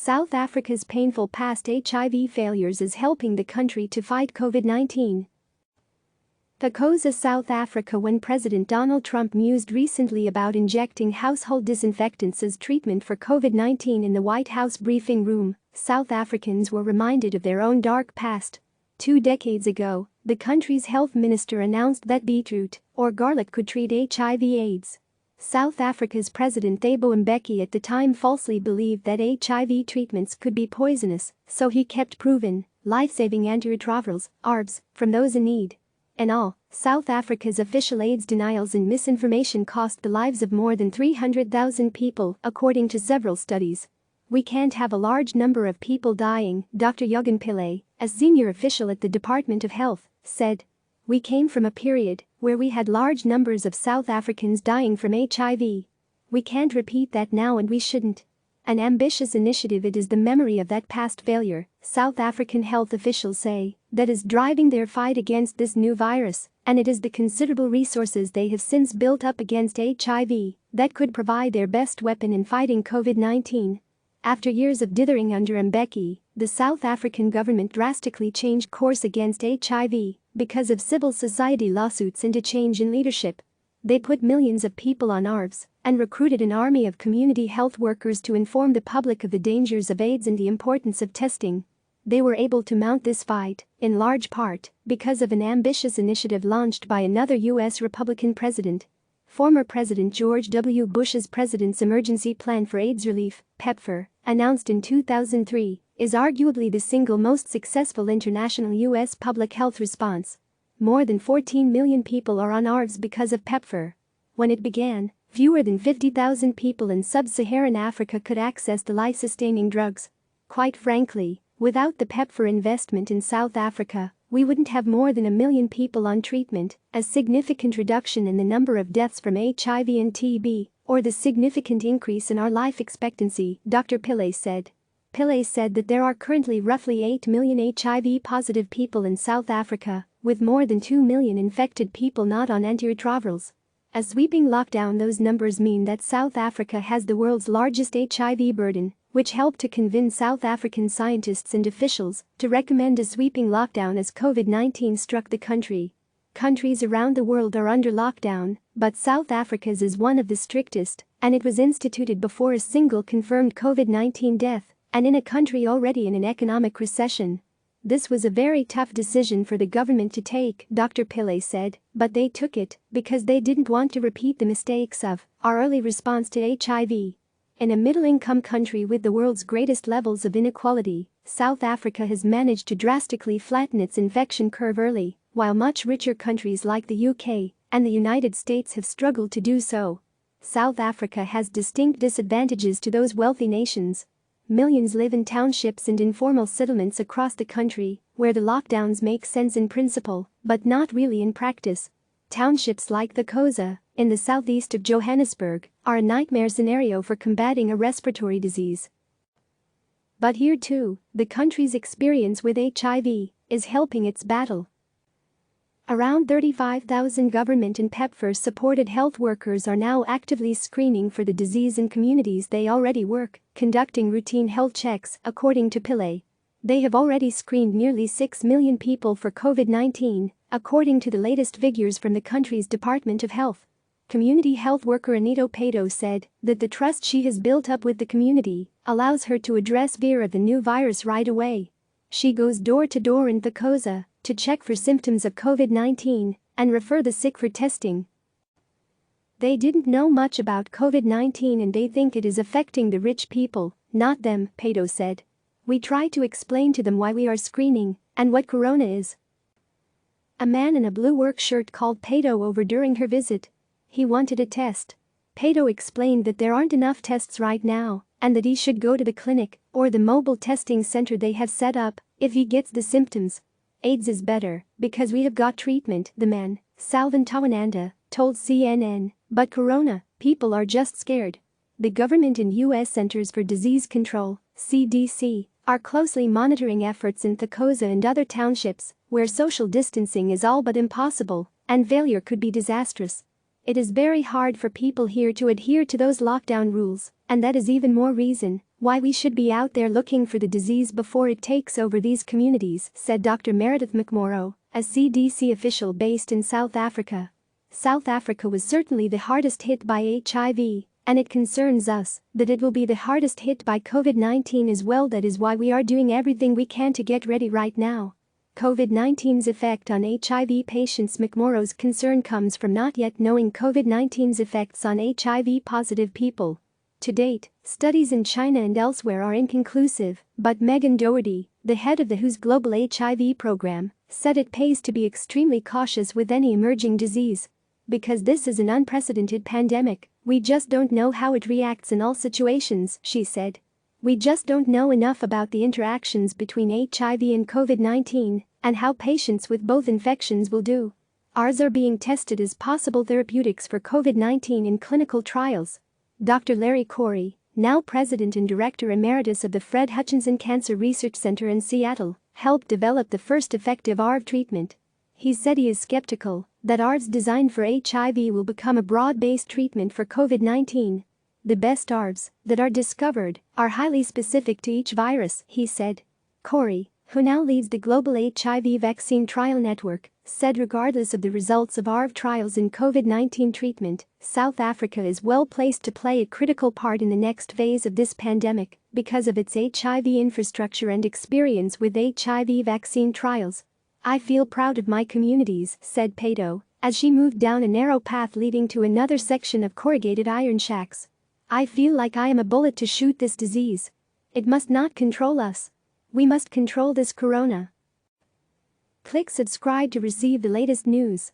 South Africa's painful past HIV failures is helping the country to fight COVID-19. Thokoza, South Africa. When President Donald Trump mused recently about injecting household disinfectants as treatment for COVID-19 in the White House briefing room, South Africans were reminded of their own dark past. 2 decades ago, the country's health minister announced that beetroot, or garlic, could treat HIV/AIDS. South Africa's President Thabo Mbeki at the time falsely believed that HIV treatments could be poisonous, so he kept proven, life-saving antiretrovirals, ARVs, from those in need. In all, South Africa's official AIDS denials and misinformation cost the lives of more than 300,000 people, according to several studies. "We can't have a large number of people dying," Dr. Yogan Pillay, a senior official at the Department of Health, said. "We came from a period where we had large numbers of South Africans dying from HIV. We can't repeat that now, and we shouldn't. An ambitious initiative, it is the memory of that past failure," South African health officials say, "that is driving their fight against this new virus, and it is the considerable resources they have since built up against HIV that could provide their best weapon in fighting COVID-19. After years of dithering under Mbeki, the South African government drastically changed course against HIV because of civil society lawsuits and a change in leadership. They put millions of people on ARVs and recruited an army of community health workers to inform the public of the dangers of AIDS and the importance of testing. They were able to mount this fight, in large part, because of an ambitious initiative launched by another U.S. Republican president. Former President George W. Bush's President's Emergency Plan for AIDS Relief, PEPFAR, announced in 2003, is arguably the single most successful international U.S. public health response. More than 14 million people are on ARVs because of PEPFAR. When it began, fewer than 50,000 people in sub-Saharan Africa could access the life-sustaining drugs. Quite frankly, without the PEPFAR investment in South Africa, we wouldn't have more than 1 million people on treatment, a significant reduction in the number of deaths from HIV and TB, or the significant increase in our life expectancy, Dr. Pillay said. Pillay said that there are currently roughly 8 million HIV-positive people in South Africa, with more than 2 million infected people not on antiretrovirals. A sweeping lockdown. Those numbers mean that South Africa has the world's largest HIV burden, which helped to convince South African scientists and officials to recommend a sweeping lockdown as COVID-19 struck the country. Countries around the world are under lockdown, but South Africa's is one of the strictest, and it was instituted before a single confirmed COVID-19 death, and in a country already in an economic recession. "This was a very tough decision for the government to take," Dr. Pillay said, "but they took it because they didn't want to repeat the mistakes of our early response to HIV." In a middle-income country with the world's greatest levels of inequality, South Africa has managed to drastically flatten its infection curve early, while much richer countries like the UK and the United States have struggled to do so. South Africa has distinct disadvantages to those wealthy nations. Millions live in townships and informal settlements across the country, where the lockdowns make sense in principle, but not really in practice. Townships like Thokoza, in the southeast of Johannesburg, are a nightmare scenario for combating a respiratory disease. But here too, the country's experience with HIV is helping its battle. Around 35,000 government and PEPFAR-supported health workers are now actively screening for the disease in communities they already work, conducting routine health checks, according to Pillay. They have already screened nearly 6 million people for COVID-19, according to the latest figures from the country's Department of Health. Community health worker Anita Pato said that the trust she has built up with the community allows her to address fear of the new virus right away. She goes door to door in Thokoza to check for symptoms of COVID-19 and refer the sick for testing. "They didn't know much about COVID-19 and they think it is affecting the rich people, not them," Pato said. "We try to explain to them why we are screening and what corona is." A man in a blue work shirt called Pato over during her visit. He wanted a test. Pato explained that there aren't enough tests right now and that he should go to the clinic or the mobile testing center they have set up if he gets the symptoms. "AIDS is better because we have got treatment," the man, Salvan Tawananda, told CNN, "but corona, people are just scared." The government and U.S. Centers for Disease Control, CDC, are closely monitoring efforts in Thokoza and other townships where social distancing is all but impossible and failure could be disastrous. "It is very hard for people here to adhere to those lockdown rules," And that is even more reason why we should be out there looking for the disease before it takes over these communities, said Dr. Meredith McMorrow, a CDC official based in South Africa. South Africa was certainly the hardest hit by HIV, and it concerns us that it will be the hardest hit by COVID-19 as well. That is why we are doing everything we can to get ready right now. COVID-19's effect on HIV patients. McMorrow's concern comes from not yet knowing COVID-19's effects on HIV-positive people. To date, studies in China and elsewhere are inconclusive, but Megan Doherty, the head of the WHO's global HIV program, said it pays to be extremely cautious with any emerging disease. Because this is an unprecedented pandemic, we just don't know how it reacts in all situations, she said. We just don't know enough about the interactions between HIV and COVID-19 and how patients with both infections will do. ARVs are being tested as possible therapeutics for COVID-19 in clinical trials. Dr. Larry Corey, now president and director emeritus of the Fred Hutchinson Cancer Research Center in Seattle, helped develop the first effective ARV treatment. He said he is skeptical that ARVs designed for HIV will become a broad-based treatment for COVID-19. The best ARVs that are discovered are highly specific to each virus, he said. Corey, who now leads the global HIV vaccine trial network, said regardless of the results of ARV trials in COVID-19 treatment, South Africa is well placed to play a critical part in the next phase of this pandemic because of its HIV infrastructure and experience with HIV vaccine trials. I feel proud of my communities, said Pato, as she moved down a narrow path leading to another section of corrugated iron shacks. I feel like I am a bullet to shoot this disease. It must not control us. We must control this corona. Click subscribe to receive the latest news.